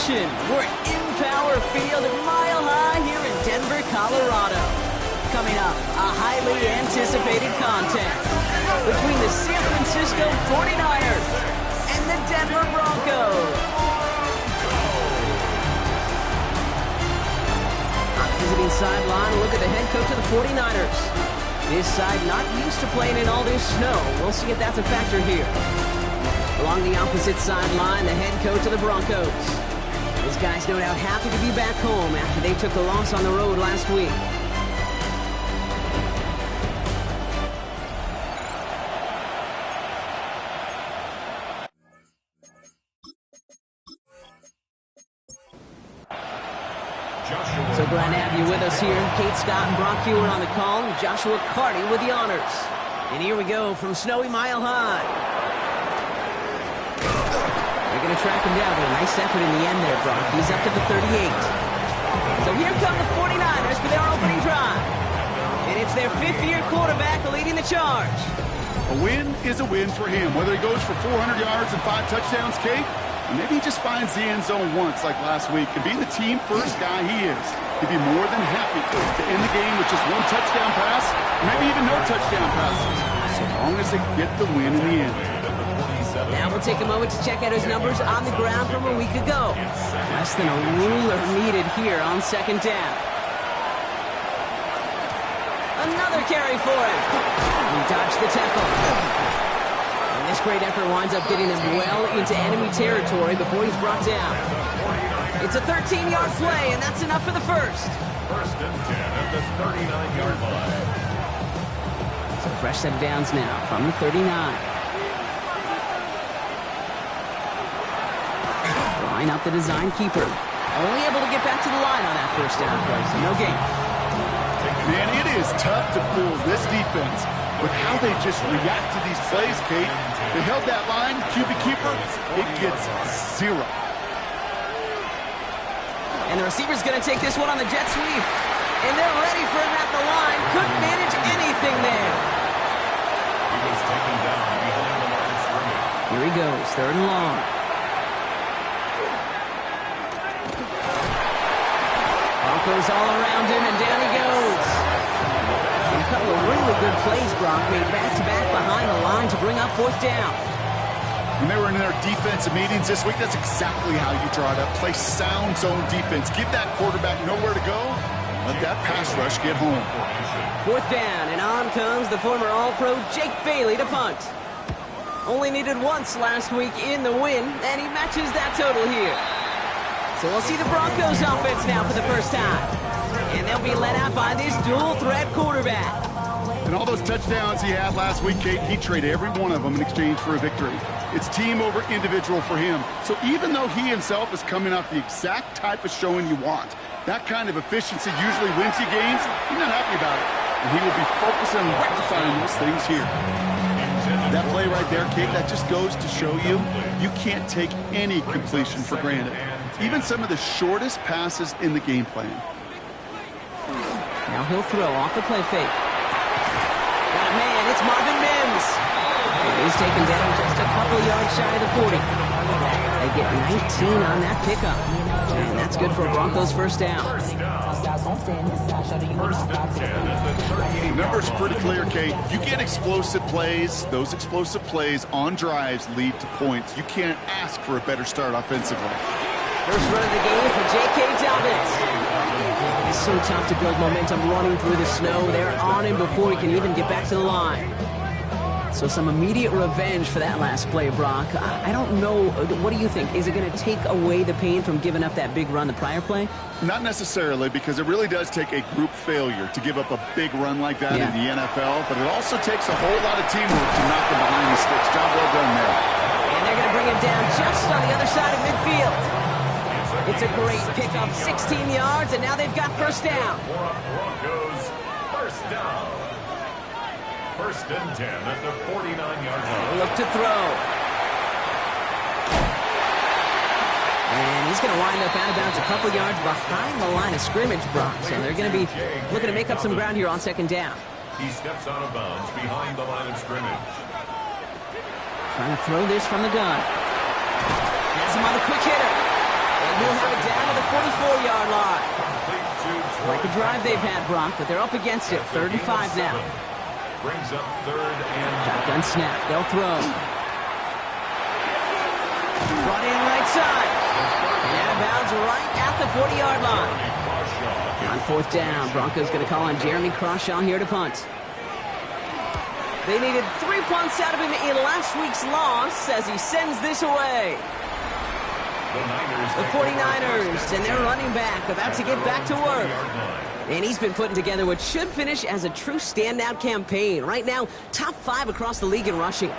action. We're in Power Field at Mile High here in Denver, Colorado. Coming up, a highly anticipated contest between the San Francisco 49ers and the Denver Broncos. On the visiting sideline, look at the head coach of the 49ers. This side not used to playing in all this snow. We'll see if that's a factor here. Along the opposite sideline, the head coach of the Broncos. These guys no doubt happy to be back home after they took the loss on the road last week. So glad to have you with us here. Kate Scott and Brock Hewer on the call. Joshua Carty with the honors. And here we go from snowy Mile High. They're going to track him down, but a nice effort in the end there, Brock. He's up to the 38. So here come the 49ers for their opening drive. And it's their fifth-year quarterback leading the charge. A win is a win for him, whether he goes for 400 yards and 5 touchdowns, Kate, or maybe he just finds the end zone once like last week. And being the team-first guy he is, he'd be more than happy to end the game with just 1 touchdown pass, maybe even no touchdown passes, so long as they get the win in the end. Now we'll take a moment to check out his numbers on the ground from a week ago. Less than a ruler needed here on second down. Another carry for him. He dodged the tackle. And this great effort winds up getting him well into enemy territory before he's brought down. It's a 13-yard play, and that's enough for the first. First and 10 at the 39-yard line. So a fresh set of downs now from the 39. Line up the design keeper. Only able to get back to the line on that first down play, so no gain. Man, it is tough to fool this defense with how they just react to these plays, Kate. They held that line, QB keeper, it gets 0. And the receiver's going to take this one on the jet sweep. And they're ready for him at the line. Couldn't manage anything there. He was taken down behind the line of scrimmage. Here he goes, third and long. Broncos all around him, and down he goes. And a couple of really good plays, Brock, made back-to-back behind the line to bring up fourth down. When they were in their defensive meetings this week, that's exactly how you draw it up. Play sound zone defense. Give that quarterback nowhere to go. Let that pass rush get home. Fourth down, and on comes the former All-Pro Jake Bailey to punt. Only needed once last week in the win, and he matches that total here. So we'll see the Broncos offense now for the first time. And they'll be led out by this dual-threat quarterback. And all those touchdowns he had last week, Kate, he traded every one of them in exchange for a victory. It's team over individual for him. So even though he himself is coming off the exact type of showing you want, that kind of efficiency usually wins you games, he's not happy about it. And he will be focusing on rectifying those things here. That play right there, Kate, that just goes to show you, you can't take any completion for granted. Even some of the shortest passes in the game plan. Now he'll throw off the play fake. Got a man, it's Marvin Mims. And he's taken down just a couple yards shy of the 40. They get 19 on that pickup. And that's good for a Broncos first down. The number's pretty clear, Kate. You get explosive plays. Those explosive plays on drives lead to points. You can't ask for a better start offensively. First run of the game for J.K. Dobbins. It's so tough to build momentum running through the snow. They're on him before he can even get back to the line. So some immediate revenge for that last play, Brock. I don't know. What do you think? Is it going to take away the pain from giving up that big run the prior play? Not necessarily, because it really does take a group failure to give up a big run like that in the NFL. But it also takes a whole lot of teamwork to knock them behind the sticks. Job well done there. And they're going to bring him down just on the other side of midfield. It's a great pickup, 16 yards, and now they've got first down. Broncos, first down. First and 10 at the 49-yard line. Look to throw. And he's going to wind up out of bounds a couple yards behind the line of scrimmage, Brock. So they're going to be looking to make up some ground here on second down. He steps out of bounds behind the line of scrimmage. Trying to throw this from the gun. Has him on the quick hitter. And he'll have it down to the 44-yard line. Like the drive they've had, Brock, but they're up against it. 3rd and 5 now. Brings up 3rd and Shotgun snap. They'll throw. Brought in right side. And out of bounds right at the 40-yard line. On 4th down, Broncos going to call on Jeremy Crawshaw here to punt. They needed 3 punts out of him in last week's loss as he sends this away. The 49ers and their running back about to get back to work. And he's been putting together what should finish as a true standout campaign. Right now, top 5 across the league in rushing.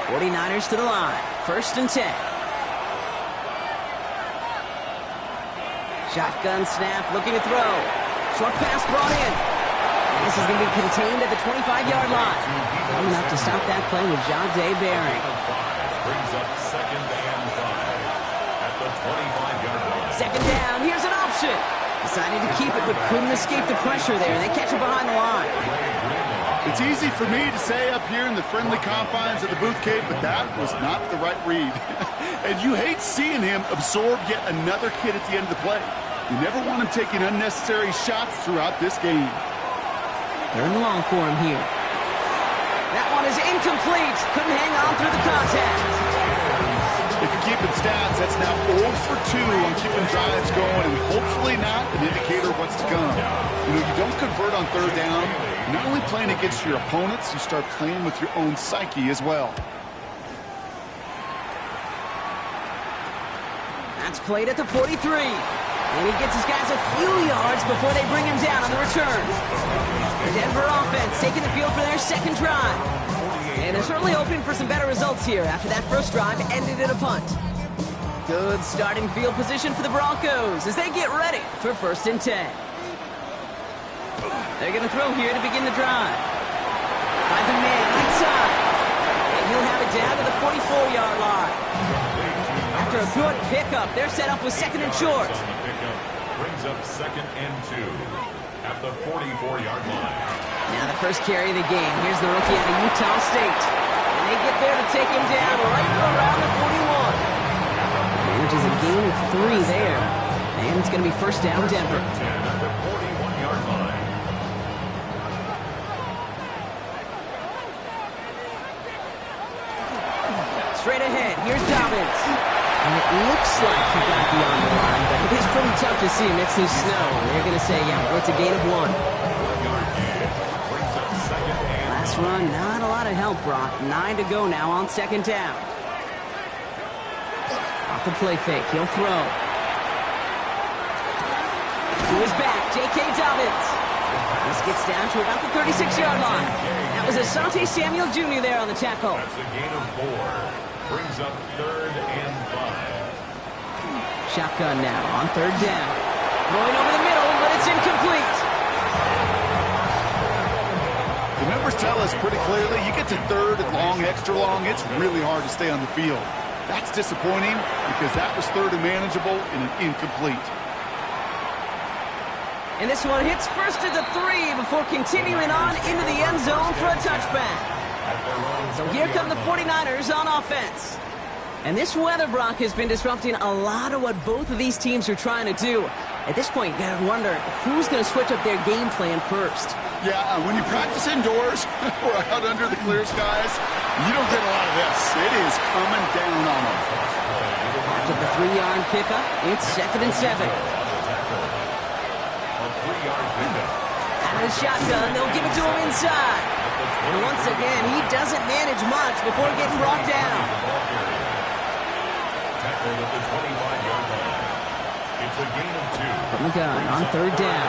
49ers to the line. 1st and 10. Shotgun snap, looking to throw. Short pass brought in. And this is going to be contained at the 25-yard line. Coming up to stop that play with Jahdae Barry. brings up 2nd and 5 at the 25-yard line. 2nd down, here's an option. Decided to keep it, but couldn't escape the pressure there. They catch it behind the line. It's easy for me to say up here in the friendly confines of the booth cave, but that was not the right read. And you hate seeing him absorb yet another hit at the end of the play. You never want him taking unnecessary shots throughout this game. 3rd and long for him here. That one is incomplete. Couldn't hang on through the contact. If you're keeping stats, that's now 0 for 2 on keeping drives going, and hopefully not an indicator of what's to come. You know, you don't convert on 3rd down. You're not only playing against your opponents, you start playing with your own psyche as well. That's played at the 43. And he gets his guys a few yards before they bring him down on the return. The Denver offense taking the field for their 2nd drive. And they're certainly hoping for some better results here after that first drive ended in a punt. Good starting field position for the Broncos as they get ready for 1st and 10. They're going to throw here to begin the drive. Finds a man inside. And he'll have it down to the 44-yard line. After a good pickup, they're set up with 2nd and short. Brings up 2nd and 2 at the 44-yard line. Now the first carry of the game. Here's the rookie out of Utah State. And they get there to take him down right around the 41. Manages a gain of 3 there. And it's going to be 1st down Denver. 10 at the 41-yard line. Straight ahead. Here's Dobbins. And it looks like he got beyond the line, but it is pretty tough to see amidst the snow. They're going to say, yeah, it's a gain of 1. Last run, not a lot of help, Brock. 9 to go now on 2nd down. Off the play fake, he'll throw. To his back, J.K. Dobbins. This gets down to about the 36-yard line. That was Asante Samuel Jr. there on the tackle. That's a gain of 4. Brings up 3rd and 5. Shotgun now on 3rd down. Throwing over the middle, but it's incomplete. The numbers tell us pretty clearly, you get to 3rd and long, extra long, it's really hard to stay on the field. That's disappointing because that was 3rd and manageable and an incomplete. And this one hits first at the 3 before continuing on into the end zone for a touchback. So here come the 49ers on offense. And this weather, Brock, has been disrupting a lot of what both of these teams are trying to do. At this point, you gotta wonder who's going to switch up their game plan first. Yeah, when you practice indoors or out under the clear skies, you don't get a lot of this. It is coming down on them. After the 3-yard pickup, it's 2nd and 7. Out of the shotgun, they'll give it to him inside. And once again, he doesn't manage much before getting brought down. Tackled at the 25-yard line. It's a gain of 2. From the gun on 3rd down.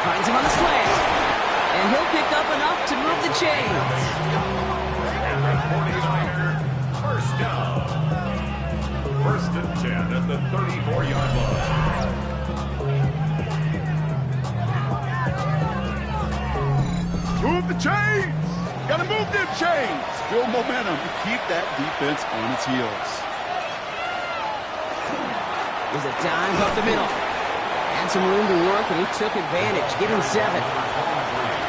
Finds him on the slant. And he'll pick up enough to move the chains. And the 49er, 1st down. 1st and 10 at the 34-yard line. Move the chains! Gotta move them chains! Build momentum to keep that defense on its heels. There's a dive up the middle. Had some room to work, and he took advantage. Give him 7.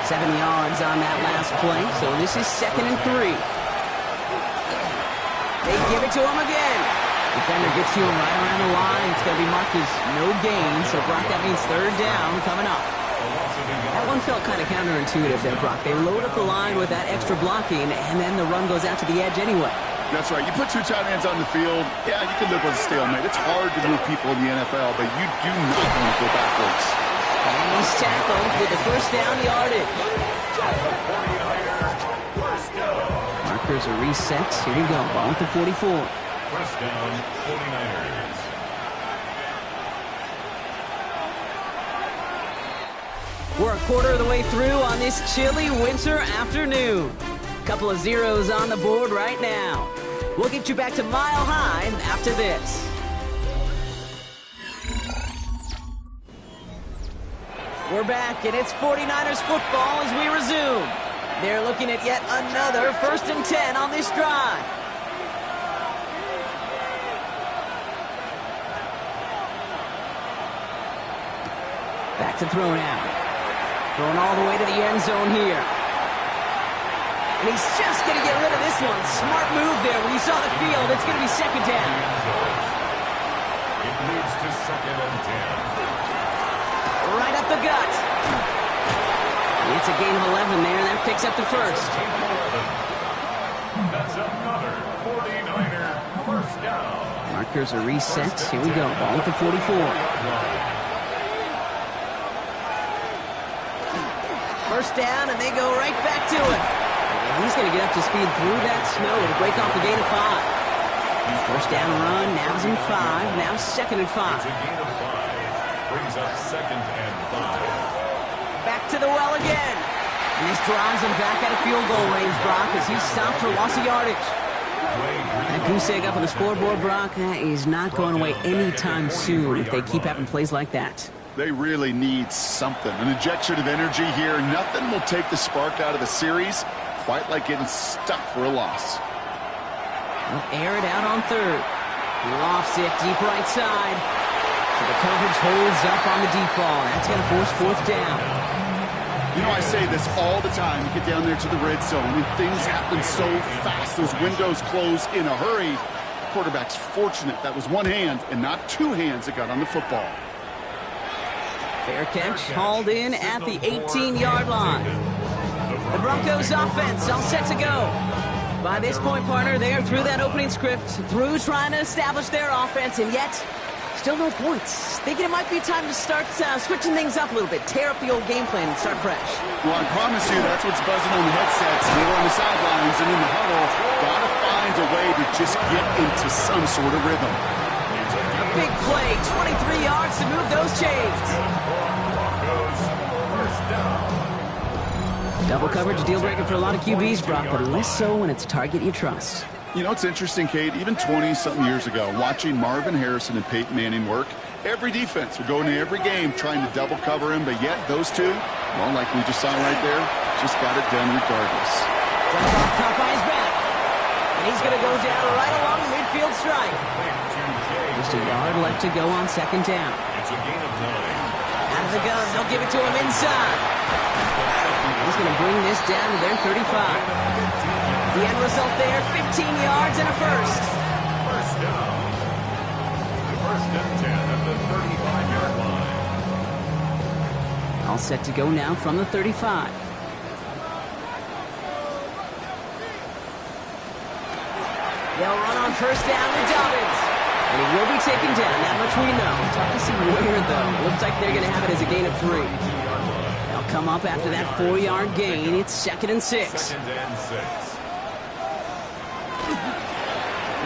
7 yards on that last play, so this is 2nd and 3. They give it to him again. Defender gets to him right around the line. It's going to be marked as no gain. So, Brock, that means third down coming up. That one felt kind of counterintuitive there, Brock. They load up the line with that extra blocking, and then the run goes out to the edge anyway. That's right. You put two tight ends on the field, yeah, you can live with a stalemate. It's hard to move people in the NFL, but you do not want to go backwards. And he's tackled with the first down yardage. Markers are reset. Here we go. Ball at the 44. First down, 49ers. We're a quarter of the way through on this chilly winter afternoon. Couple of zeros on the board right now. We'll get you back to Mile High after this. We're back, and it's 49ers football as we resume. They're looking at yet another 1st and 10 on this drive. Back to throw now. Going all the way to the end zone here. And he's just going to get rid of this one. Smart move there. When you saw the field, it's going to be second down. It moves to 2nd and 10. Right up the gut. It's a gain of 11 there, and that picks up the first. That's another 49er first down. Markers are reset. Here we go. Ball at the 44. First down, and they go right back to it. And he's going to get up to speed through that snow to break off the gain of 5. First down run, now it's in 5, now 2nd and 5. It's a gain of 5. Brings up 2nd and 5. Back to the well again. And this drives him back out of field goal range, Brock, as he stopped for loss of yardage. That goose egg up on the scoreboard, Brock, is not going away anytime soon if they keep having plays like that. They really need something. An injection of energy here. Nothing will take the spark out of the series quite like getting stuck for a loss. They'll air it out on 3rd. Lofts it deep right side. So the coverage holds up on the deep ball. That's going to force 4th down. You know, I say this all the time. You get down there to the red zone, and things happen so fast. Those windows close in a hurry. The quarterback's fortunate that was one hand and not two hands that got on the football. Fair catch, hauled in at the 18-yard line. The Broncos offense all set to go. By this point, partner, they are through that opening script, through trying to establish their offense, and yet still no points. Thinking it might be time to start switching things up a little bit, tear up the old game plan and start fresh. Well, I promise you that's what's buzzing on the headsets. They're on the sidelines and in the huddle. Gotta find a way to just get into some sort of rhythm. A big play, 23 yards to move those chains. Double coverage, deal breaker for a lot of QBs, Brock, but less so when it's a target you trust. You know, it's interesting, Kate, even 20-something years ago, watching Marvin Harrison and Peyton Manning work, every defense would go into every game trying to double cover him, but yet those two, well, like we just saw right there, just got it done regardless. Jumps off top by his back. And he's going to go down right along the midfield stripe. Just a yard left to go on 2nd down. It's a gain of 9. Out of the gun, they'll give it to him inside. He's going to bring this down to their 35. The end result there, 15 yards and a first. First down. 1st and 10 at the 35-yard line. All set to go now from the 35. They'll run on first down with Dobbins. And he will be taken down, that much we know. Tough to see where, though. Looks like they're going to have it as a gain of 3. They'll come up after that 4-yard gain. It's 2nd and 6. 2nd and 6.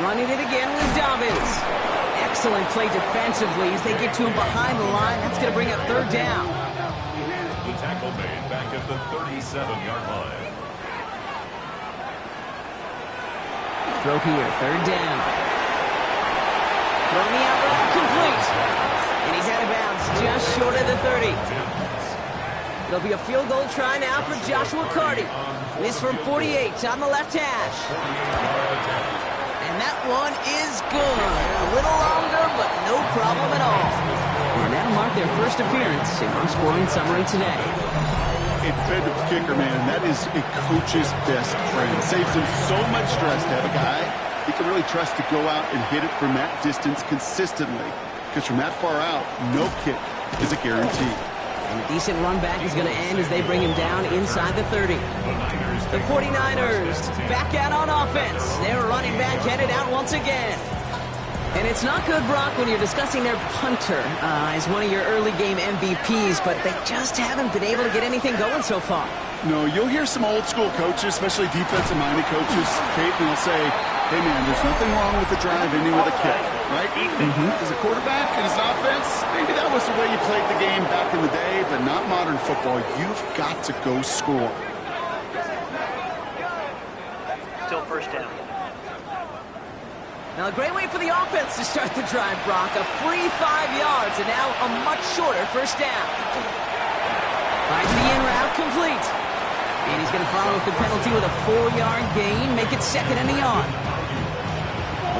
Running it again with Dobbins. Excellent play defensively as they get to him behind the line. That's going to bring up 3rd down. The tackle made back at the 37-yard line. Throw here, 3rd down. Throwing the out route, complete. And he's out of bounds, just short of the 30. It'll be a field goal try now for Joshua Carty. This from 48 on the left hash. And that one is good. A little longer, but no problem at all. And that'll mark their first appearance in our scoring summary today. Independent kicker, man, that is a coach's best friend. Saves him so much stress to have a guy he can really trust to go out and hit it from that distance consistently. Because from that far out, no kick is a guarantee. And a decent run back is going to end as they bring him down inside the 30. The 49ers back out on offense. Their running back headed out once again. And it's not good, Brock, when you're discussing their punter as one of your early game MVPs, but they just haven't been able to get anything going so far. No, you'll hear some old school coaches, especially defensive-minded coaches, Kate, and they'll say, hey, man, there's nothing wrong with the drive ending with a kick, right? As a quarterback and as an offense, maybe that was the way you played the game back in the day, but not modern football. You've got to go score. Still first down. Now, a great way for the offense to start the drive, Brock. A free 5 yards, and now a much shorter first down. Finds the in route complete. And he's going to follow up the penalty with a 4-yard gain, make it 2nd and a yard.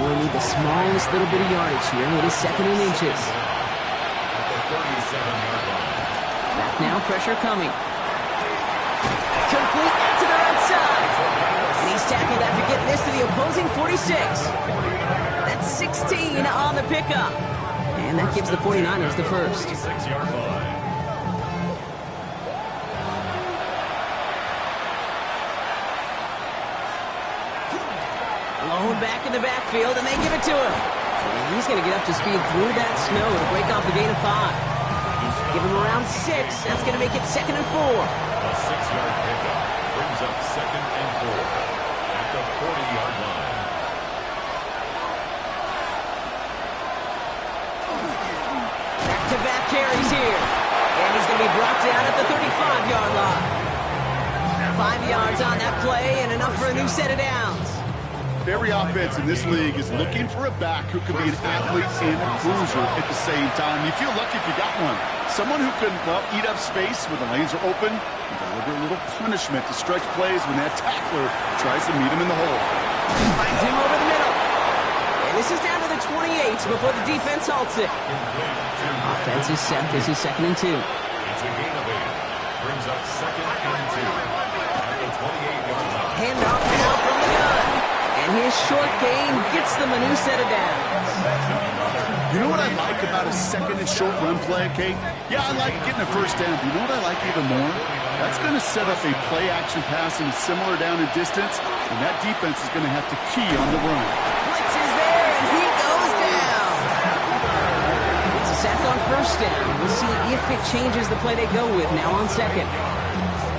Only need the smallest little bit of yardage here with his 2nd and inches. Back now, pressure coming. Complete out to the right side. And he's tackled after getting this to the opposing 46. That's 16 on the pickup. And that gives the 49ers the first. 6-yard line. Blown back in the backfield, and they give it to him. And he's going to get up to speed through that snow to break off the gain of 5. Give him around 6. That's going to make it 2nd and 4. A 6-yard pickup brings up 2nd and 4 at the 40-yard line. Back-to-back carries here. And he's going to be brought down at the 35-yard line. 5 yards on that play and enough for a new set of downs. Every offense in this league is looking for a back who can be an athlete and a bruiser at the same time. You feel lucky if you got one. Someone who can, well, eat up space when the lanes are open and deliver a little punishment to stretch plays when that tackler tries to meet him in the hole. Finds him over the middle. And this is down to the 28 before the defense halts it. Offense is set. This is 2nd and 2. It's a gain of 8. Brings up 2nd and 2 at the 28-yard line. Handoff now from the gun. And his short gain gets them a new set of downs. You know what I like about a 2nd and short run play, Kate? Yeah, I like getting a first down. But you know what I like even more? That's going to set up a play-action pass in a similar down and distance, and that defense is going to have to key on the run. Blitz is there, and he goes down. It's a sack on first down. We'll see if it changes the play they go with now on 2nd.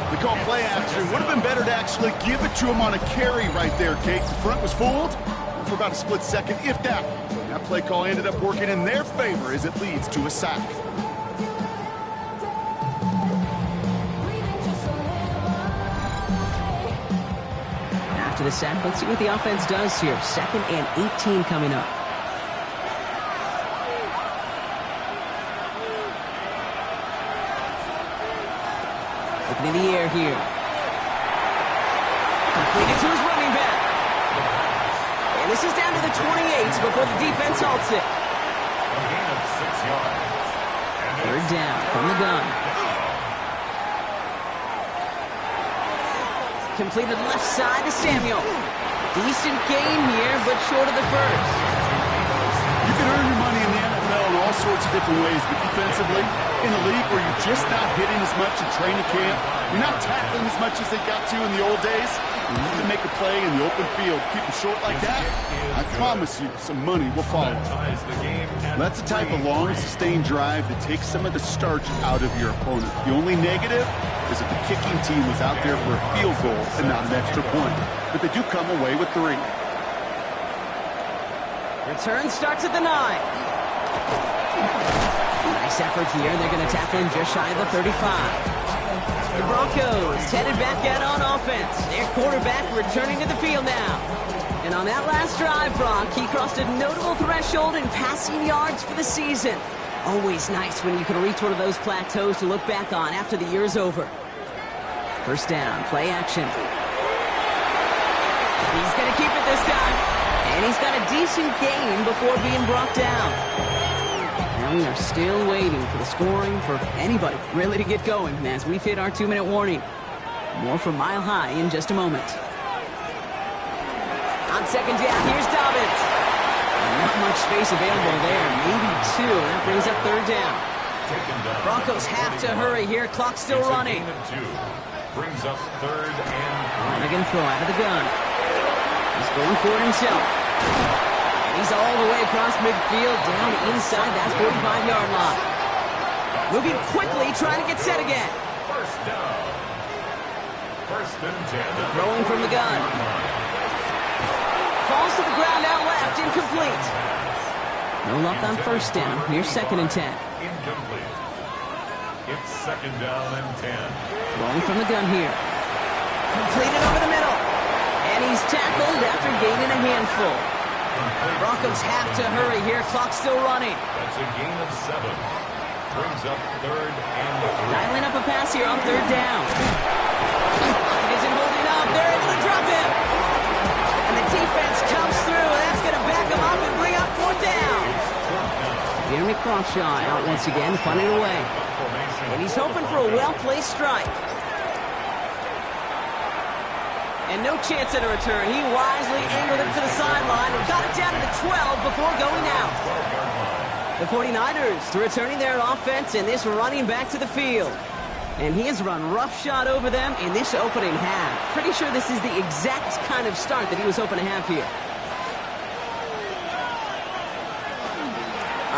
They call play action. Would have been better to actually give it to him on a carry right there, Kate. The front was fooled for about a split second, if that. That play call ended up working in their favor as it leads to a sack. After the sack, let's see what the offense does here. 2nd and 18 coming up. Looking in the air here. Completed to his running back. And this is down to the 28 before the defense halts it. A gain of 6 yards. 3rd down from the gun. Completed left side to Samuel. Decent gain here, but short of the first. You can earn your money in the NFL in all sorts of different ways, but defensively, in a league where you're just not hitting as much in training camp, you're not tackling as much as they got to in the old days, you need to make a play in the open field. Keep them short like that, I promise you some money will follow. That's the type of long, sustained drive that takes some of the starch out of your opponent. The only negative is if the kicking team was out there for a field goal and not an extra point. But they do come away with 3. Return starts at the 9. Nice effort here. They're going to tackle him just shy of the 35. The Broncos headed back out on offense. Their quarterback returning to the field now. And on that last drive, Brock, he crossed a notable threshold in passing yards for the season. Always nice when you can reach one of those plateaus to look back on after the year is over. First down, play action. He's going to keep it this time. And he's got a decent gain before being brought down. And we are still waiting for the scoring for anybody really to get going as we've hit our 2-minute warning. More from Mile High in just a moment. On second down, here's Dobbins. Not much space available there, maybe two. That brings up third down. Broncos have to hurry here. Clock's still running. Brings up third and Flanagan throw out of the gun. He's going for it himself. And he's all the way across midfield, down inside that 45-yard line. Moving quickly, trying to get set again. First down. First and 10. Throwing from the gun. Falls to the ground out left, incomplete. No luck on first down. Here's second and 10. Incomplete. It's second down and 10. Throwing from the gun here. Completed over the middle. And he's tackled after gaining a handful. Broncos have to hurry here. Clock's still running. That's a gain of 7. Brings up third and 3. Dialing up a pass here on third down. He isn't holding up. They're able to drop him. And the defense comes through. That's going to back him up and bring up fourth down. Jeremy Crawshaw out once again, punting away. And he's hoping for a well-placed strike. And no chance at a return. He wisely angled it to the sideline and got it down to the 12 before going out. The 49ers returning their offense and this running back to the field. And he has run roughshod over them in this opening half. Pretty sure this is the exact kind of start that he was hoping to have here.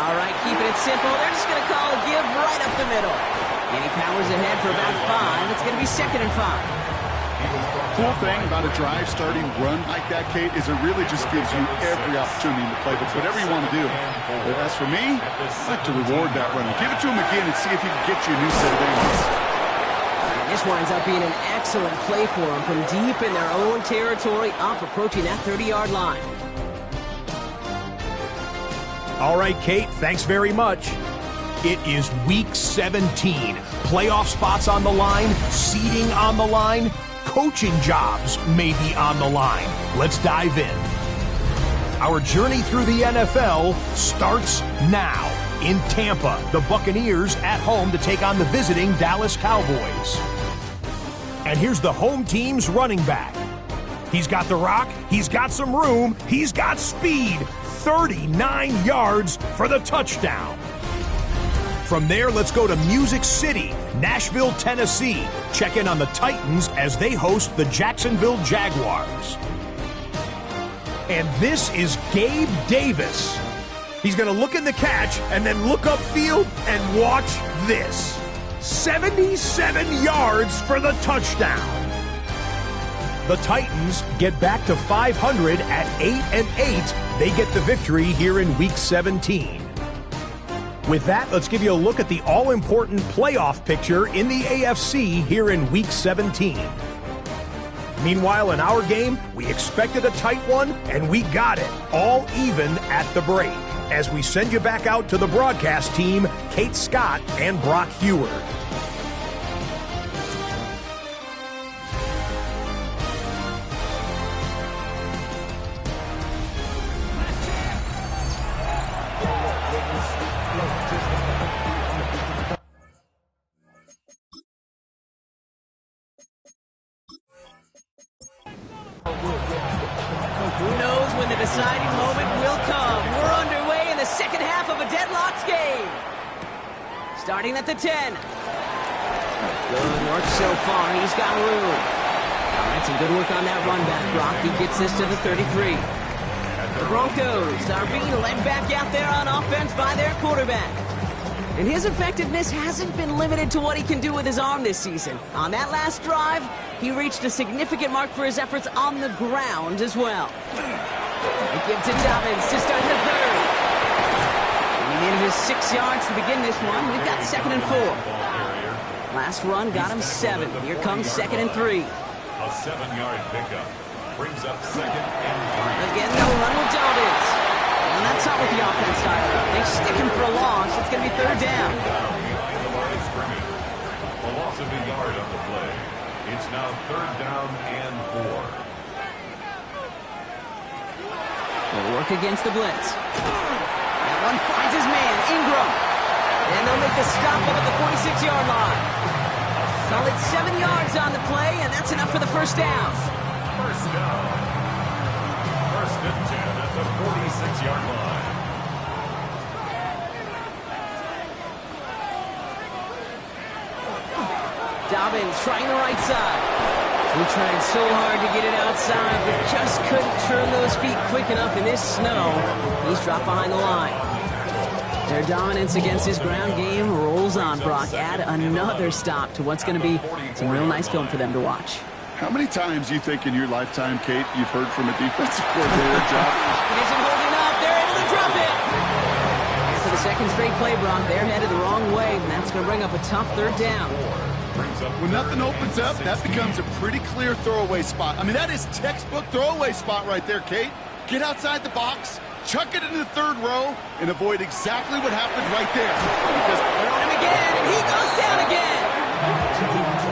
All right, keeping it simple. They're just going to call a give right up the middle. And he powers ahead for about 5. It's going to be second and 5. Cool thing about a drive starting run like that, Kate, is it really just gives you every opportunity to play whatever you want to do. But as for me, I like to reward that runner. Give it to him again and see if he can get you a new set of aimers. This winds up being an excellent play for them from deep in their own territory, up approaching that 30-yard line. All right, Kate, thanks very much. It is Week 17. Playoff spots on the line, seeding on the line, coaching jobs may be on the line. Let's dive in. Our journey through the NFL starts now. In Tampa, the Buccaneers at home to take on the visiting Dallas Cowboys. And here's the home team's running back. He's got the rock, he's got some room, he's got speed. 39 yards for the touchdown. From there, let's go to Music City, Nashville, Tennessee. Check in on the Titans as they host the Jacksonville Jaguars. And this is Gabe Davis. He's going to look in the catch and then look upfield and watch this. 77 yards for the touchdown. The Titans get back to 500 at 8-8. They get the victory here in Week 17. With that, let's give you a look at the all-important playoff picture in the AFC here in Week 17. Meanwhile, in our game, we expected a tight one, and we got it, all even at the break. As we send you back out to the broadcast team, Kate Scott and Brock Heward. Who knows when the deciding moment will come. We're underway in the second half of a deadlocked game. Starting at the 10. Good work so far. He's got room. All right, some good work on that run back, Brock. He gets this to the 33. The Broncos are being led back out there on offense by their quarterback. And his effectiveness hasn't been limited to what he can do with his arm this season. On that last drive, he reached a significant mark for his efforts on the ground as well. He gives it Dobbins to start the third. And he needed his 6 yards to begin this one. We've got second and 4. Last run got him 7. Here comes second and 3. A 7-yard pickup brings up second and 3. Again, no run with Dobbins. And that's not what the offense started up. They stick him for a loss. It's going to be third down. Behind the line of scrimmage. A loss of a yard on the play. It's now third down and 4. They'll work against the blitz. That one finds his man, Ingram. And they'll make the stop up at the 46-yard line. Solid 7 yards on the play, and that's enough for the first down. First down. First and 10 at the 46-yard line. Dobbins trying the right side. He tried so hard to get it outside, but just couldn't turn those feet quick enough in this snow. He's dropped behind the line. Their dominance against his ground game rolls on, Brock. Add another stop to what's going to be some real nice film for them to watch. How many times do you think in your lifetime, Kate, you've heard from a defensive coordinator job? It isn't holding up. They're able to drop it. And for the second straight play, Brock, they're headed the wrong way, and that's going to bring up a tough third down. When nothing opens up, that becomes a pretty clear throwaway spot. I mean, that is textbook throwaway spot right there, Kate. Get outside the box, chuck it into the third row, and avoid exactly what happened right there. Because they're on him again, and he goes down again.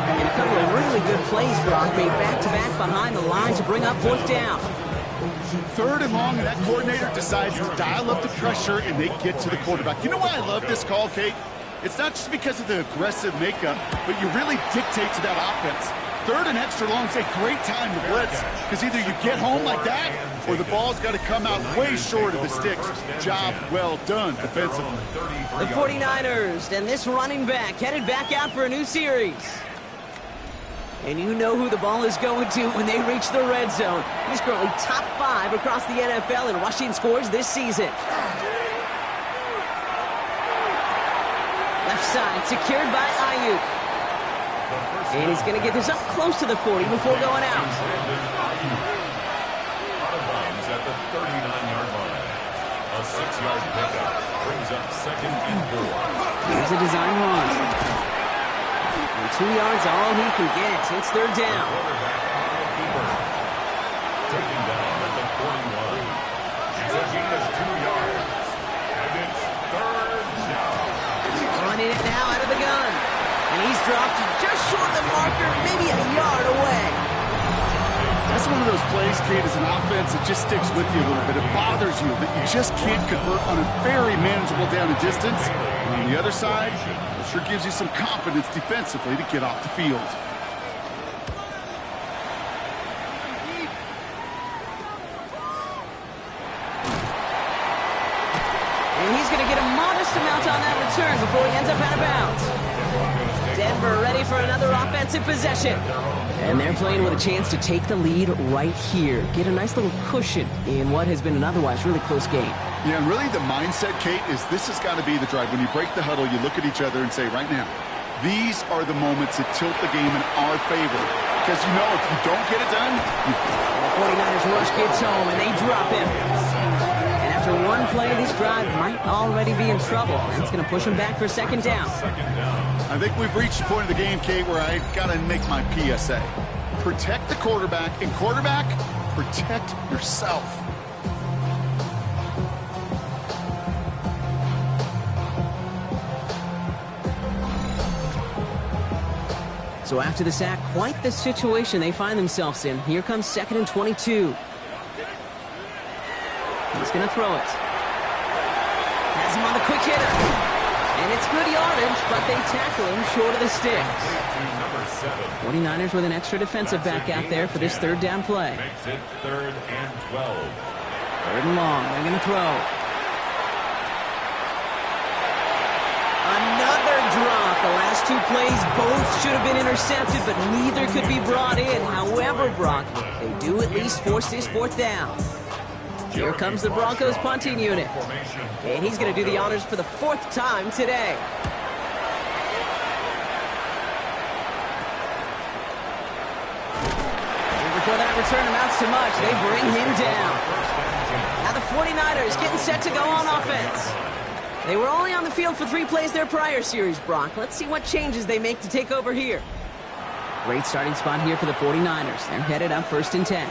And a couple of really good plays, Brock, made back-to-back behind the line to bring up fourth down. Third and long, and that coordinator decides to dial up the pressure, and they get to the quarterback. You know why I love this call, Kate? It's not just because of the aggressive makeup, but you really dictate to that offense. Third and extra long is a great time to blitz, because either you get home like that, or the ball's got to come out way short of the sticks. Job well done defensively. The 49ers and this running back headed back out for a new series. And you know who the ball is going to when they reach the red zone. He's currently top 5 across the NFL in rushing scores this season. Left side secured by Ayuk. And he's going to get this up close to the 40 before going out. Out of bounds at the 39-yard line. A 6-yard pickup brings up second and 4. Here's a design run. And 2 yards all he can get. It's third down. Taken down at the 41. It's a gain of 2 yards. And it's third down. Running it now out of the gun. And he's dropped just short of the marker, maybe a yard away. That's one of those plays, Kate, as an offense that just sticks with you a little bit. It bothers you that you just can't convert on a very manageable down and distance. And on the other side, it sure gives you some confidence defensively to get off the field. And he's going to get a modest amount on that return before he ends up out of bounds. Denver ready for another offensive possession. And they're playing with a chance to take the lead right here. Get a nice little cushion in what has been an otherwise really close game. Yeah, and really the mindset, Kate, is this has got to be the drive. When you break the huddle, you look at each other and say, right now, these are the moments that tilt the game in our favor. Because you know if you don't get it done, the 49ers rush gets home and they drop him. And after one play, this drive might already be in trouble. That's going to push him back for second down. I think we've reached the point of the game, Kate, where I got to make my PSA. Protect the quarterback, and quarterback, protect yourself. So after the sack, quite the situation they find themselves in. Here comes second and 22. He's going to throw it. Has him on the quick hitter. And it's good yardage, but they tackle him short of the sticks. 49ers with an extra defensive back out there for this third down play. Makes it third and 12. Third and long. They're going to throw. Another drop. The last 2 plays both should have been intercepted, but neither could be brought in. However, Brock, they do at least force this fourth down. Here comes the Broncos punting unit. And he's going to do the honors for the 4th time today. And before that return amounts to much, they bring him down. Now the 49ers getting set to go on offense. They were only on the field for 3 plays their prior series, Brock. Let's see what changes they make to take over here. Great starting spot here for the 49ers. They're headed up 1st and 10.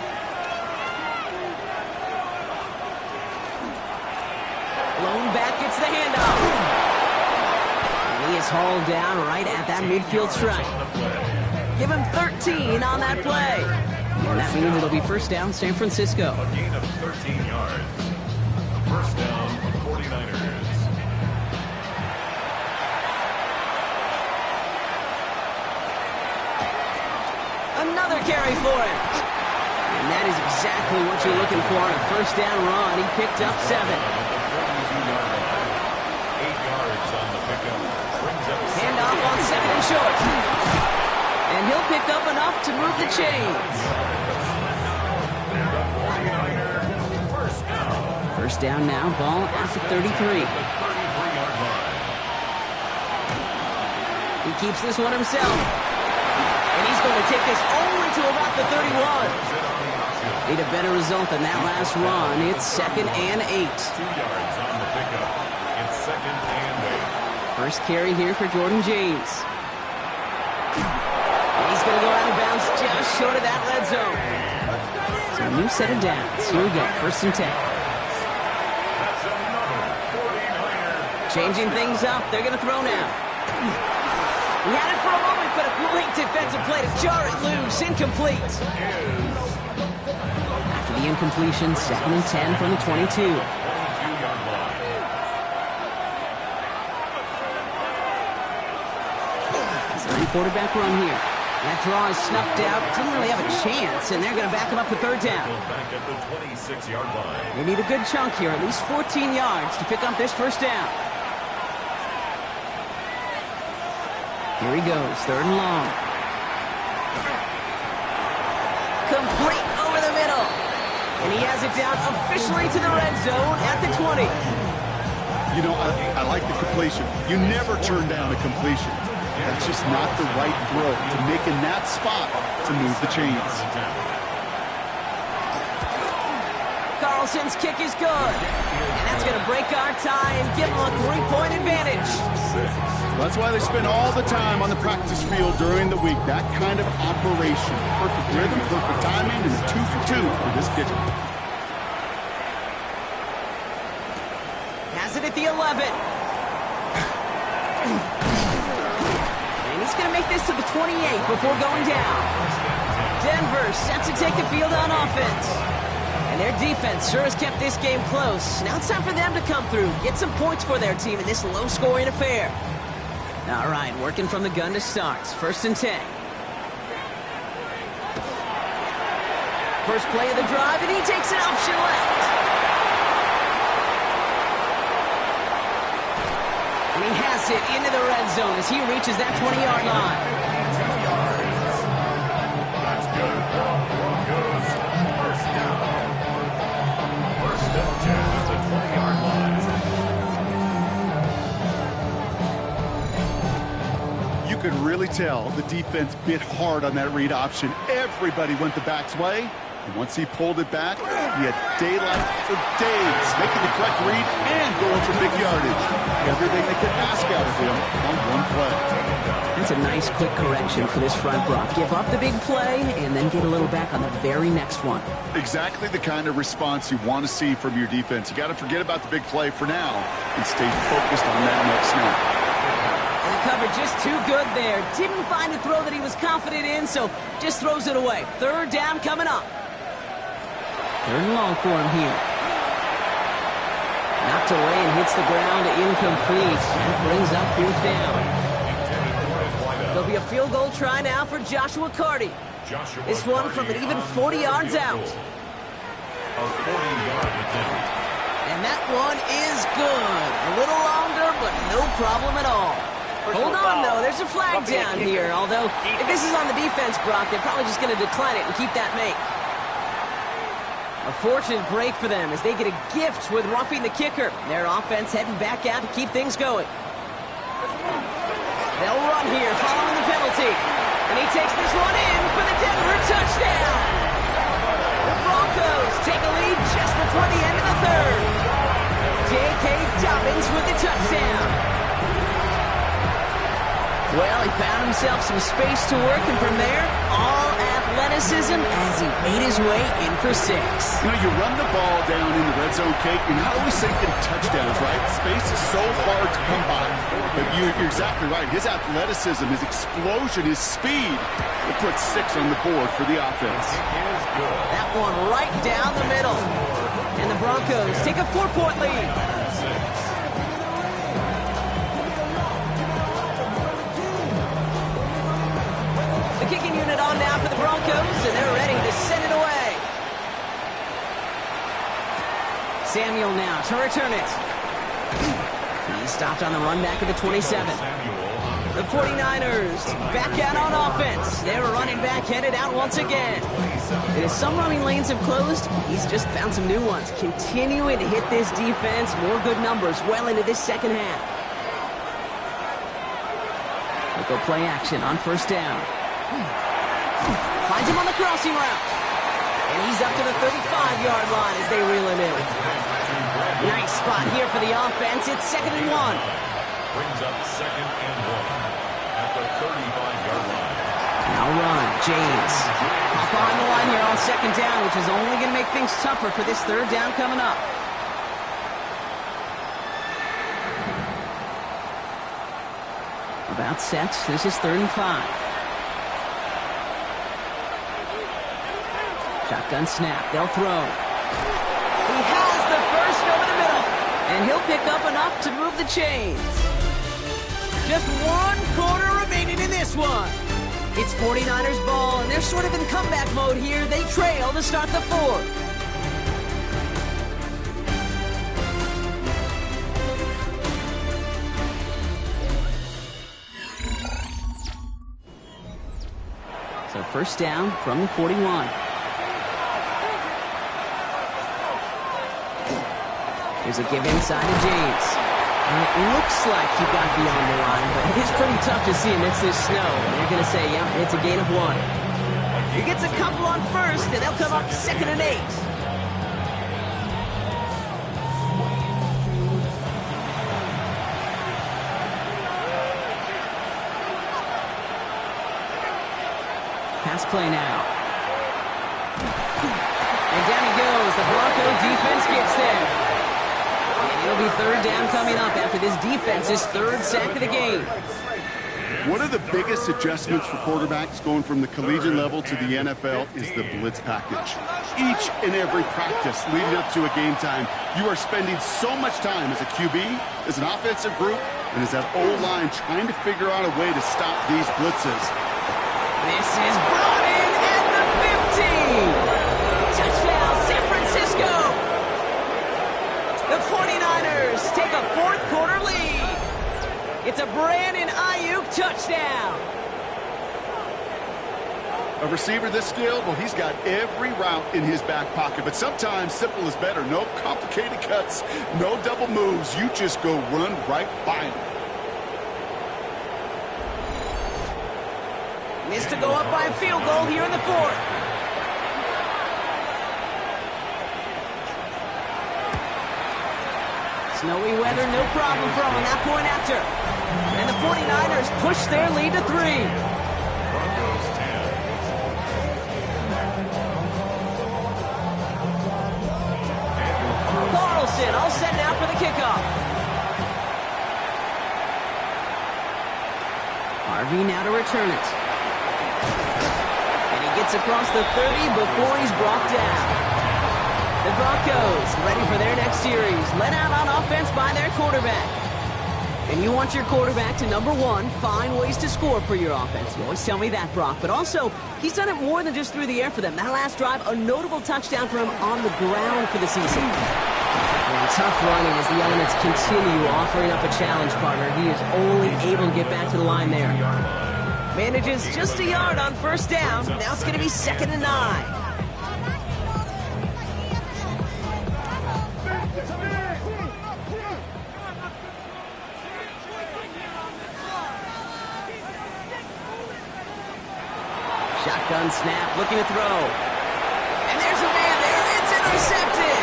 Blown back, gets the handoff. And he is hauled down right at that midfield stripe. Give him 13 on that play. And that means it'll be first down, San Francisco. A gain of 13 yards. First down, 49ers. Another carry for him. And And that is exactly what you're looking for on a first down run. He picked up 7. 8 yards on the pickup. Brings up Handoff on 2nd and short. And he'll pick up enough to move the chains. First down now, ball at the 33. He keeps this one himself. And he's going to take this only to about the 31. Need a better result than that last run. It's 2nd and 8. 2 yards on the pickup. It's 2nd and 8. First carry here for Jordan James. And he's going to go out of bounds just short of that red zone. So a new set of downs. Here we go, 1st and 10. Changing things up. They're going to throw now. He had it for a moment, but a great defensive play to jar it loose. Incomplete. After the incompletion, 2nd and 10 from the 22. Quarterback run here. That draw is snuffed out. Didn't really have a chance, and they're going to back him up for 3rd down. Back at the 26-yard line. They need a good chunk here, at least 14 yards to pick up this 1st down. Here he goes, 3rd and long. Complete over the middle. And he has it down officially to the red zone at the 20. You know, I like the completion. You never turn down a completion. That's just not the right throw to make in that spot to move the chains. Carlson's kick is good. And that's going to break our tie and give him a 3-point advantage. That's why they spend all the time on the practice field during the week. That kind of operation. Perfect rhythm, perfect timing, and a 2 for 2 for this kicker. Has it at the 11. He's going to make this to the 28 before going down. Denver set to take the field on offense. And their defense sure has kept this game close. Now it's time for them to come through, get some points for their team in this low-scoring affair. All right, working from the gun to start. 1st and 10. First play of the drive, and he takes an option left. And he has it into the red zone as he reaches that 20-yard line. That's good. Broncos. First down. 1st and 10 at the 20-yard line. You could really tell the defense bit hard on that read option. Everybody went the back's way. And once he pulled it back, he had daylight for days, making the correct read and going for big yardage. Everything they could ask out of him on one play. That's a nice quick correction for this front block. Give up the big play and then get a little back on the very next one. Exactly the kind of response you want to see from your defense. You got to forget about the big play for now and stay focused on that next snap. And the cover just too good there. Didn't find a throw that he was confident in, so just throws it away. 3rd down coming up. 3rd and long for him here. Knocked away and hits the ground, incomplete. That brings up 4th down. There'll be a field goal try now for Joshua Carty. This one from an even 40 yards out. A 40-yard attempt. And that one is good. A little longer, but no problem at all. Hold on, though. There's a flag down here. Although, if this is on the defense, Brock, they're probably just going to decline it and keep that make. A fortunate break for them as they get a gift with roughing the kicker. Their offense heading back out to keep things going. They'll run here following the penalty. And he takes this one in for the Denver touchdown. The Broncos take a lead just before the end of the 3rd. J.K. Dobbins with the touchdown. Well, he found himself some space to work, and from there, all athleticism as he made his way in for 6. You know, you run the ball down in the red zone, Kate, and not always thinking touchdowns, right? Space is so hard to come by. But you're exactly right. His athleticism, his explosion, his speed will put 6 on the board for the offense. That one right down the middle. And the Broncos take a 4-point lead. Kicking unit on now for the Broncos, and they're ready to send it away. Samuel now to return it. He stopped on the run back at the 27. The 49ers back out on offense. They're running back headed out once again. And as some running lanes have closed, he's just found some new ones. Continuing to hit this defense. More good numbers well into this second half. They'll go play action on first down. Finds him on the crossing route. And he's up to the 35-yard line as they reel him in. Nice spot here for the offense. It's 2nd and 1. Brings up 2nd and 1 at the 35-yard line. Now run, James. Off behind the line here on 2nd down, which is only going to make things tougher for this 3rd down coming up. About set. This is 3rd and 5. Shotgun snap. They'll throw. He has the first over the middle. And he'll pick up enough to move the chains. Just 1 quarter remaining in this one. It's 49ers ball, and they're sort of in comeback mode here. They trail to start the 4th. So first down from the 41. There's a give inside to James. And it looks like he got beyond the line, but it is pretty tough to see amidst this snow. And they're going to say, yeah, it's a gain of 1. He gets a couple on first, and they'll come up 2nd and 8. Pass play now. And down he goes. The Bronco defense gets there. It'll be 3rd down coming up after this defense's 3rd sack of the game. One of the biggest adjustments for quarterbacks going from the collegiate level to the NFL is the blitz package. Each and every practice leading up to a game time, you are spending so much time as a QB, as an offensive group, and as that O-line trying to figure out a way to stop these blitzes. This is brought in at the 15. Touchdown, San Francisco. The 49ers take a 4th quarter lead. It's a Brandon Ayuk touchdown. A receiver this skilled, well, he's got every route in his back pocket. But sometimes simple is better. No complicated cuts, no double moves. You just go run right by him. Missed to go up by a field goal here in the 4th. Snowy weather, no problem from him. That point after. And the 49ers push their lead to 3. Broncos 10. Carlson all set now for the kickoff. Harvey now to return it. And he gets across the 30 before he's brought down. The Broncos ready for their next series. Led out on offense by their quarterback. And you want your quarterback to, number 1, find ways to score for your offense. You always tell me that, Brock. But also, he's done it more than just through the air for them. That last drive, a notable touchdown for him on the ground for the season. And tough running as the elements continue offering up a challenge partner. He is only able to get back to the line there. Manages just a yard on first down. Now it's going to be 2nd and 9. Shotgun snap, looking to throw. And there's a man there. It's intercepted.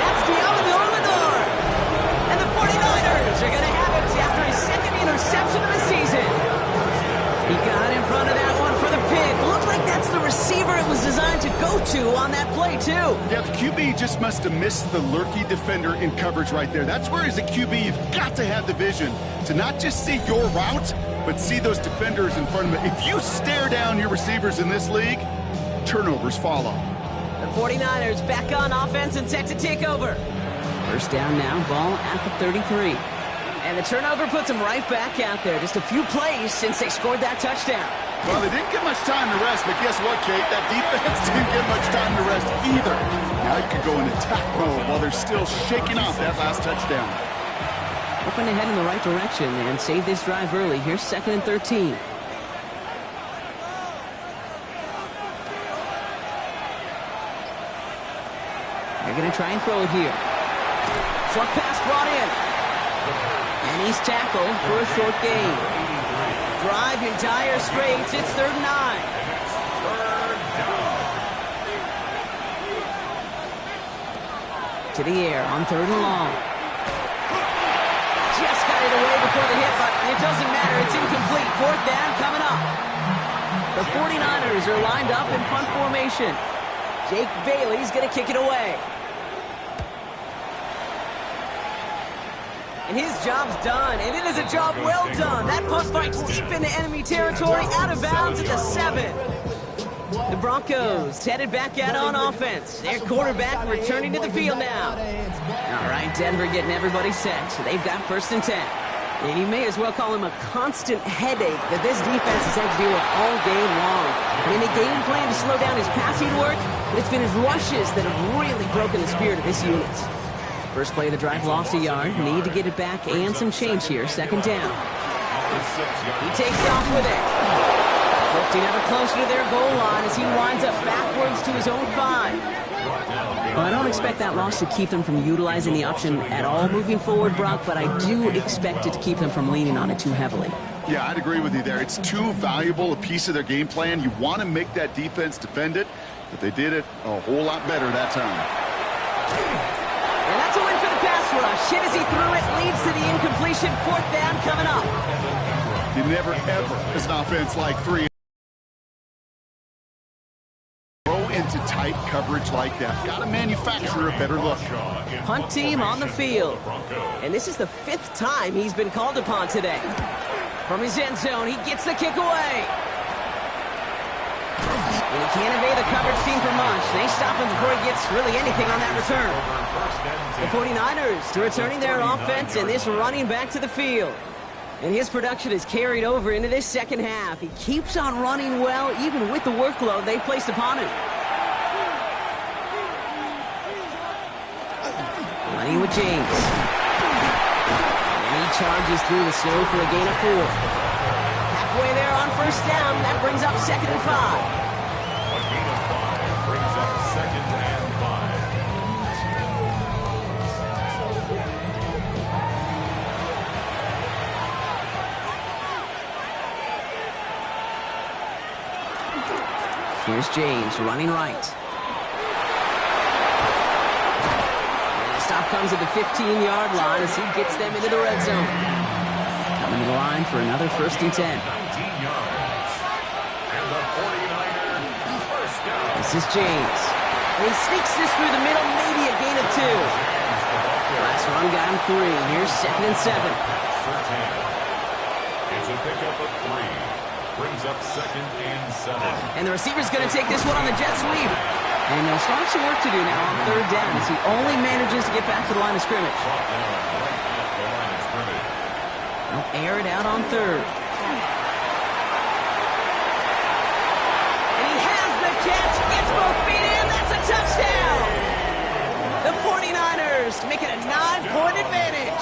That's Deommodore. And the 49ers are going to have it after his 2nd interception of the season. He got in front of that one for the pick. Looks like that's the receiver it was designed to go to on that play, too. Yeah, the QB just must have missed the lurky defender in coverage right there. That's where, as a QB, you've got to have the vision to not just see your route, but see those defenders in front of it. If you stare down your receivers in this league, turnovers follow. The 49ers back on offense and set to take over. First down now, ball at the 33. And the turnover puts them right back out there. Just a few plays since they scored that touchdown. Well, they didn't get much time to rest, but guess what, Kate? That defense didn't get much time to rest either. Now you could go in attack mode while they're still shaking off that last touchdown. Hoping to head in the right direction and save this drive early. Here's 2nd and 13. They're going to try and throw it here. Short pass brought in. And he's tackled for a short gain. Drive in dire straits. It's 3rd and 9. To the air on 3rd and long. Just got it away before the hit, but it doesn't matter. It's incomplete. 4th down coming up. The 49ers are lined up in punt formation. Jake Bailey's going to kick it away. And his job's done, and it is a job well done. That punt fights deep into enemy territory, out of bounds at the 7. The Broncos headed back out on offense. Their quarterback returning to the field now. All right, Denver getting everybody set. So they've got 1st and 10. And you may as well call him a constant headache that this defense has had to deal with all game long. I mean, they game plan to slow down his passing work, but it's been his rushes that have really broken the spirit of this unit. First play of the drive lost a yard. Need to get it back and some change here. 2nd down. He takes off with it. Drifting ever closer to their goal line as he winds up backwards to his own 5. Well, I don't expect that loss to keep them from utilizing the option at all moving forward, Brock, but I do expect it to keep them from leaning on it too heavily. Yeah, I'd agree with you there. It's too valuable a piece of their game plan. You want to make that defense defend it, but they did it a whole lot better that time. And that's a win for the pass rush. Hit as he threw it, leads to the incompletion. 4th down coming up. You never, ever, as an offense like 3, go into tight coverage like that. Got to manufacture a better look. Punt team on the field. And this is the 5th time he's been called upon today. From his end zone, he gets the kick away. And he can't evade the coverage team for much. They stop him before he gets really anything on that return. The 49ers returning their offense and this running back to the field. And his production is carried over into this 2nd half. He keeps on running well, even with the workload they placed upon him. Running with James. And he charges through the snow for a gain of 4. Halfway there on 1st down. That brings up 2nd and 5. A gain of 5 brings up 2nd and 5. Here's James running right. And the stop comes at the 15-yard line as he gets them into the red zone. Coming to the line for another 1st and 10. 19 yards. And the 49er first down. This is James. And he sneaks this through the middle, maybe a gain of 2. Last run got him 3. Here's 2nd and 7. It's a pickup of 3. Brings up 2nd and 7. And the receiver's going to take this one on the jet sweep. And they'll still have some work to do now on 3rd down as he only manages to get back to the line of scrimmage. They'll air it out on 3rd. And he has the catch, gets both feet in, that's a touchdown! The 49ers making a 9-point advantage.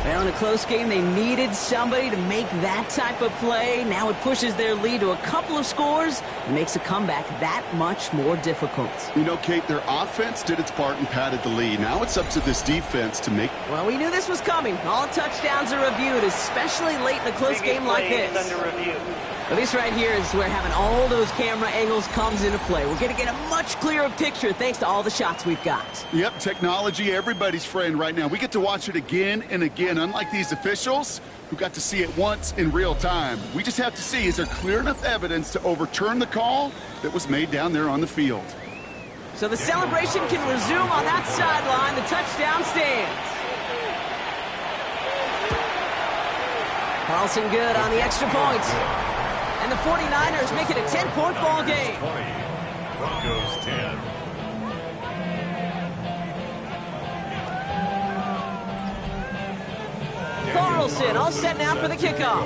Well, in a close game, they needed somebody to make that type of play. Now it pushes their lead to a couple of scores and makes a comeback that much more difficult. You know, Kate, their offense did its part and padded the lead. Now it's up to this defense to make... Well, we knew this was coming. All touchdowns are reviewed, especially late in a close game like this. Under review. Well, this right here is where having all those camera angles comes into play. We're going to get a much clearer picture thanks to all the shots we've got. Yep, technology, everybody's friend right now. We get to watch it again and again, unlike these officials who got to see it once in real time. We just have to see, is there clear enough evidence to overturn the call that was made down there on the field? So the celebration can resume on that sideline. The touchdown stands. Carlson good on the extra point. And the 49ers make it a 10-point ball game. 20, Broncos 10. Carlson all set now for the kickoff.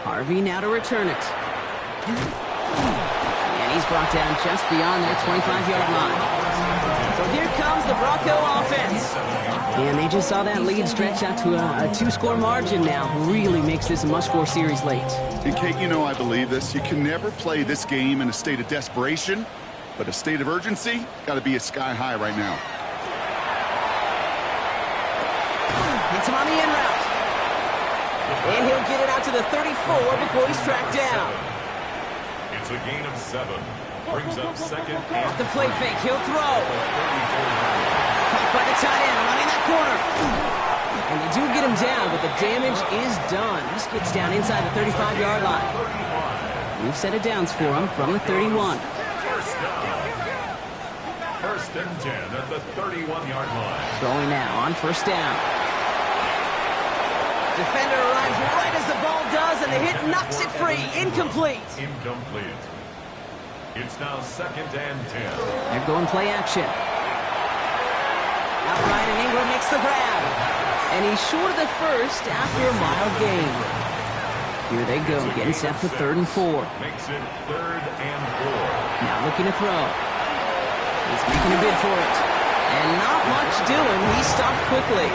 Harvey now to return it. And he's brought down just beyond their 25-yard line. So here comes the Bronco offense. And they just saw that lead stretch out to a two-score margin now. Really makes this a must-score series late. And Kate, you know I believe this. You can never play this game in a state of desperation, but a state of urgency got to be a sky high right now. Hits him on the in route. And he'll get it out to the 34 before he's tracked down. It's a gain of 7. Brings up second and Off the play fake, he'll throw. Caught by the tight end, running that corner. And they do get him down, but the damage is done. This gets down inside the 35-yard line. New set of downs for him from the 31. First and 10 at the 31-yard line. Throwing now on first down. Defender arrives right as the ball does, and the hit knocks it free. Incomplete. Incomplete. It's now second and 10. They're going play action. Outright, and Ingram makes the grab. And he's short of the first after a mild gain. Here they go, getting set for 3rd and 4. Makes it 3rd and 4. Now looking to throw. He's making a bid for it. And not much doing. He stopped quickly.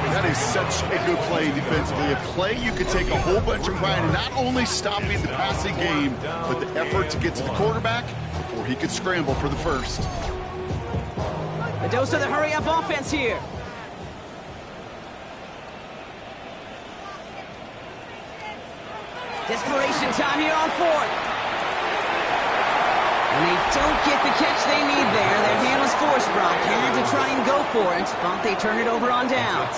That is such a good play defensively. A play you could take a whole bunch of pride in not only stopping the passing game, but the effort to get to the quarterback before he could scramble for the first. A dose of the hurry-up offense here. Desperation time here on 4th. And they don't get the catch they need there. Their hand was forced, Brock. Had to try and go for it, but they turn it over on downs.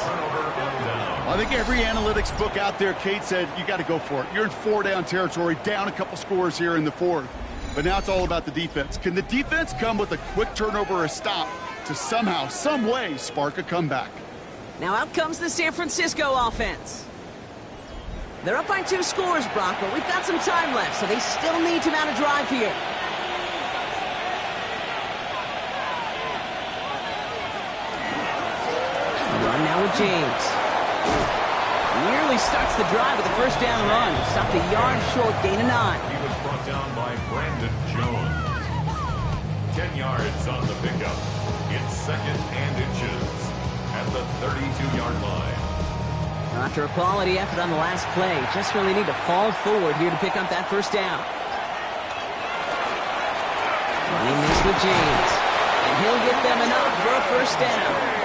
I think every analytics book out there, Kate said, you got to go for it. You're in 4-down territory, down a couple scores here in the 4th. But now it's all about the defense. Can the defense come with a quick turnover or a stop to somehow, some way, spark a comeback? Now out comes the San Francisco offense. They're up by 2 scores, Brock, but we've got some time left, so they still need to mount a drive here. Run now with James. Nearly starts the drive with a first down run. Stopped a yard short, gain of 9. He was brought down by Brandon Jones. 10 yards on the pickup. It's 2nd and inches at the 32-yard line. Now after a quality effort on the last play, just really need to fall forward here to pick up that first down. Running this with James. And he'll get them enough for a first down.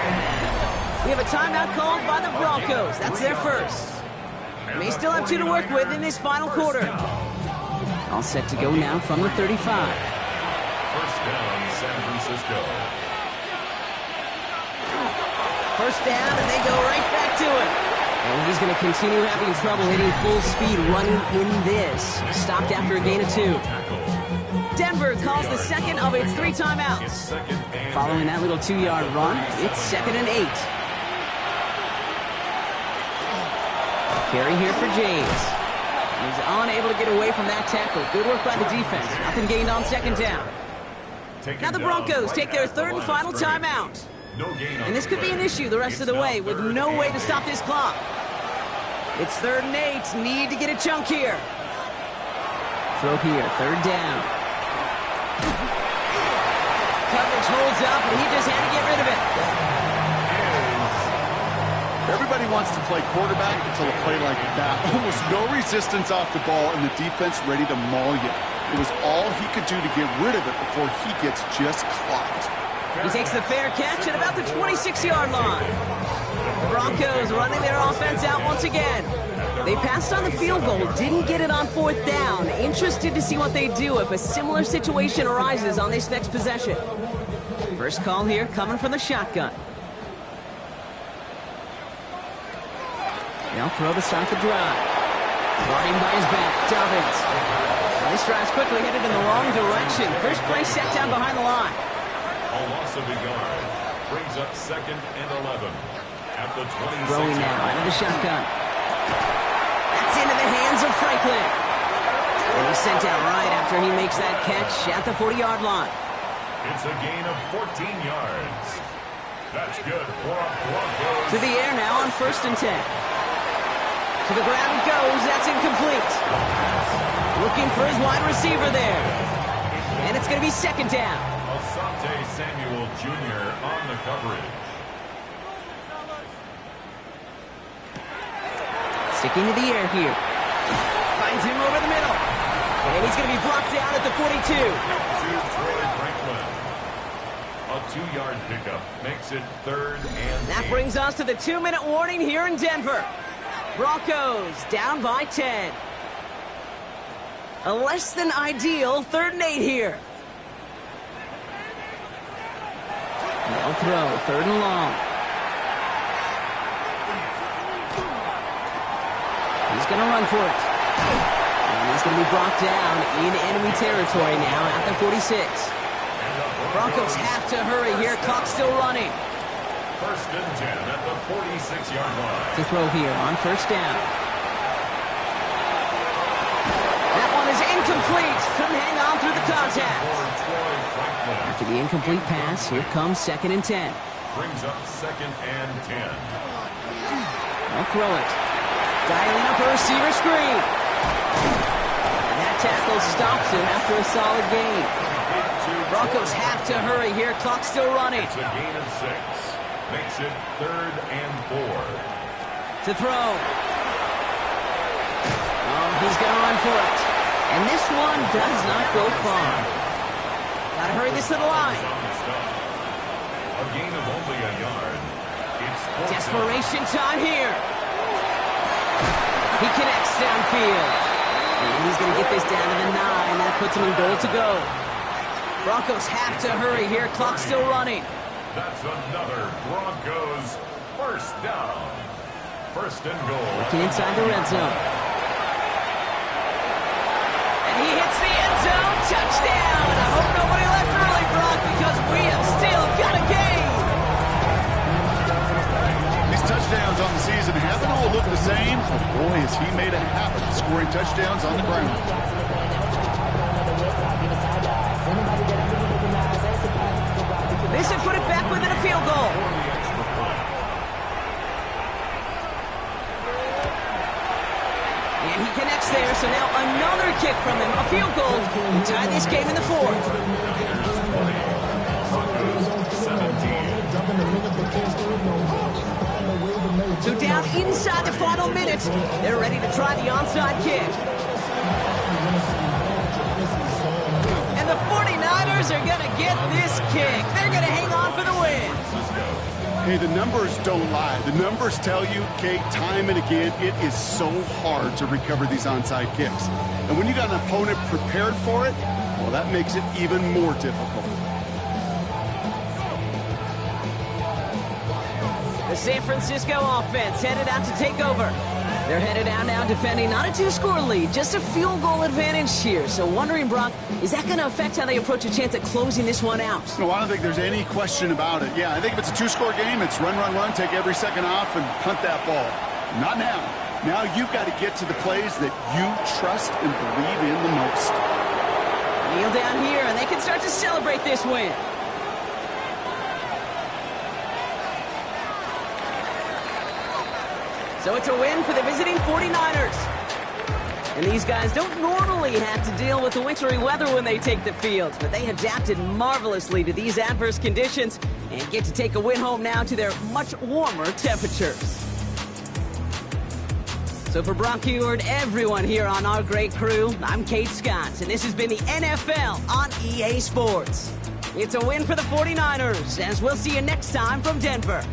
We have a timeout called by the Broncos. That's their first. They still have 2 to work with in this final quarter. All set to go now from the 35. First down, San Francisco. First down, and they go right back to it. And he's going to continue having trouble hitting full speed running in this. Stopped after a gain of 2. Denver calls the second of its 3 timeouts. Following that little 2-yard run, it's 2nd and 8. Carry here for James. He's unable to get away from that tackle. Good work by the defense. Nothing gained on 2nd down. Now the Broncos take their 3rd and final timeout. And this could be an issue the rest of the way with no way to stop this clock. It's 3rd and 8. Need to get a chunk here. Throw here, 3rd down. Coverage holds up, and he just had to get rid of it. Everybody wants to play quarterback until a play like that. Almost no resistance off the ball, and the defense ready to maul you. It was all he could do to get rid of it before he gets just clocked. He takes the fair catch at about the 26-yard line. The Broncos running their offense out once again. They passed on the field goal, didn't get it on 4th down. Interested to see what they do if a similar situation arises on this next possession. First call here coming from the shotgun. They'll throw to start the drive. Running by his back, Dobbins. Well, this drive's quickly headed in the wrong direction. First play set down behind the line. A loss of a yard brings up 2nd and 11 at the 26. Throwing now out of the shotgun. That's into the hands of Franklin. And he's sent out right after he makes that catch at the 40-yard line. It's a gain of 14 yards. That's good for a Broncos. To the air now on 1st and 10. To the ground it goes. That's incomplete. Looking for his wide receiver there. And it's going to be 2nd down. Asante Samuel Jr. on the coverage. Sticking to the air here. Finds him over the middle. And he's going to be blocked down at the 42. To Troy Franklin. A 2-yard pickup makes it 3rd and That 8. brings us to the 2-minute warning here in Denver. Broncos down by 10. A less than ideal 3rd and 8 here. No throw, 3rd and long. He's going to run for it. And he's going to be brought down in enemy territory now at the 46. Broncos have to hurry here. Clock still running. 1st and 10 at the 46-yard line. To throw here on 1st down. That one is incomplete. Couldn't hang on through the contact. For Troy Franklin. After the incomplete pass, here comes 2nd and 10. Brings up 2nd and 10. I'll throw it. Dialing up a receiver screen. And that tackle stops him after a solid gain. Broncos have to hurry here. Clock still running. It's a gain of 6. Makes it 3rd and 4. To throw. Oh, he's going to run for it. And this one does not go far. Got to hurry this to the line. A gain of only a yard. It's Desperation time here. He connects downfield. And he's going to get this down to the 9. That puts him in goal to go. Broncos have to hurry here. Clock still running. That's another Broncos 1st down. 1st and goal. Looking inside the red zone. And he hits the end zone. Touchdown. I hope nobody left early, Brock, because we have still got a game. These touchdowns on the season haven't all looked the same, but boy, has he made a habit of scoring touchdowns on the ground. This would put it back within a field goal. And he connects there, so now another kick from him. A field goal to tie this game in the 4th. So down inside the final minute, they're ready to try the onside kick. And the 49ers are going to get this kick. They're going to hang on for the win. Hey, the numbers don't lie. The numbers tell you, Kate, time and again, it is so hard to recover these onside kicks. And when you got an opponent prepared for it, well, that makes it even more difficult. The San Francisco offense headed out to take over. They're headed out now defending not a 2-score lead, just a field goal advantage here. So wondering, Brock, is that going to affect how they approach a chance at closing this one out? No, I don't think there's any question about it. Yeah, I think if it's a 2-score game, it's run, run, run, take every second off and punt that ball. Not now. Now you've got to get to the plays that you trust and believe in the most. Kneel down here, and they can start to celebrate this win. So it's a win for the visiting 49ers. And these guys don't normally have to deal with the wintry weather when they take the field, but they adapted marvelously to these adverse conditions and get to take a win home now to their much warmer temperatures. So for Brock Huard, everyone here on our great crew, I'm Kate Scott, and this has been the NFL on EA Sports. It's a win for the 49ers, as we'll see you next time from Denver.